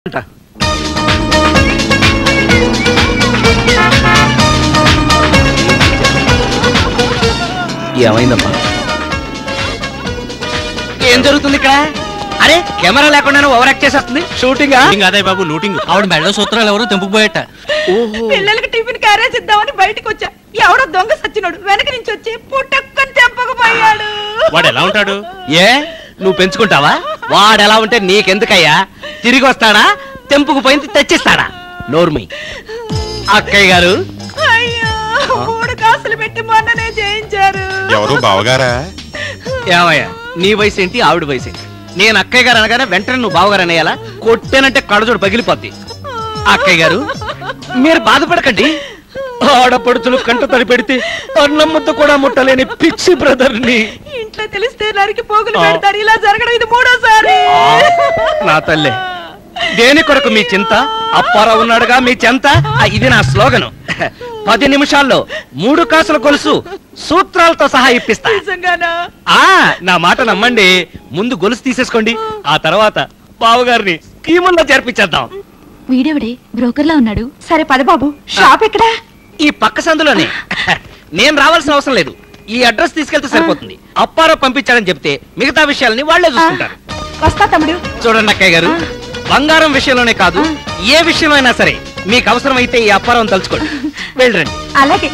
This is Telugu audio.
ఏమైందమ్మా? ఏం జరుగుతుంది ఇక్కడ? అరే కెమెరా లేకుండా ఓవర్ యాక్ట్ చేసేస్తుంది. షూటింగ్ అదే బాబు, లూటింగ్. ఆవిడ మెడలో సూత్రాలు ఎవరు తెంపుకుపోయేట. పిల్లలకి టిఫిన్ క్యారేజ్ ఇద్దామని బయటకు వచ్చా. ఎవడో దొంగ సచ్చినోడు వెనక నుంచి వచ్చి పుట్టక్కని తెంపకపోయాడు. వాడు ఎలా ఉంటాడు? ఏ నువ్వు పెంచుకుంటావా? వాడు ఎలా ఉంటే నీకెందుకయ్యా? తిరిగి వస్తాడా? తెంపుకు పోయింది తెచ్చిస్తాడా? నోర్మి అక్కయ్య గారు. అయ్యో, 3 కాసులు పెట్టి మొన్ననే చేయించారు. ఎవరు బావగారా? ఏమయ్యా, నీ వయసు ఏంటి, ఆవిడ వయసు ఏంటి? నేను అక్కయ్య గారు అనగానే వెంటనే నువ్వు బావగారు అనేయాలా? కొట్టేనంటే కడజోడు పగిలిపోద్ది. అక్కయ్య గారు మీరు బాధపడకండి. ఆడపడుచులు కంట తడి పెడితే అన్నమ్మతో కూడా ముట్టలేని పిచ్చి బ్రదర్ని ఇంట్లో తెలిస్తే నరికి పోగులు పెడతారు. ఇలా జరగడం ఇది 3వ సారి. నా తల్లే, దేని కొరకు మీ చింత? అప్పారావు ఉన్నాడుగా మీ చెంత. ఇది నా స్లోగను. 10 నిమిషాల్లో 3 కాసుల గొలుసు సూత్రాలతో సహా ఇప్పిస్తా. నిజంగానా? నా మాట నమ్మండి. ముందు గొలుసు తీసేసుకోండి, ఆ తర్వాత బావగారిని స్కీముల్లో చేర్పించేద్దాం. వీడెవడే బ్రోకర్ లా ఉన్నాడు. సరే పద బాబు. షాప్ ఎక్కడా? ఈ పక్క సందులోనే. నేను రావాల్సిన అవసరం లేదు, ఈ అడ్రస్ తీసుకెళ్తే సరిపోతుంది. అప్పారావు పంపించాడని చెప్తే మిగతా విషయాలని వాళ్లే చూసుకుంటారు. వస్తా తమ్ముడు. చూడండి అక్కయ్య గారు, బంగారం విషయంలోనే కాదు ఏ విషయంలో అయినా సరే మీకు అవసరమైతే ఈ అప్పారావుని తలుచుకోండి. వెళ్ళండి. అలాగే.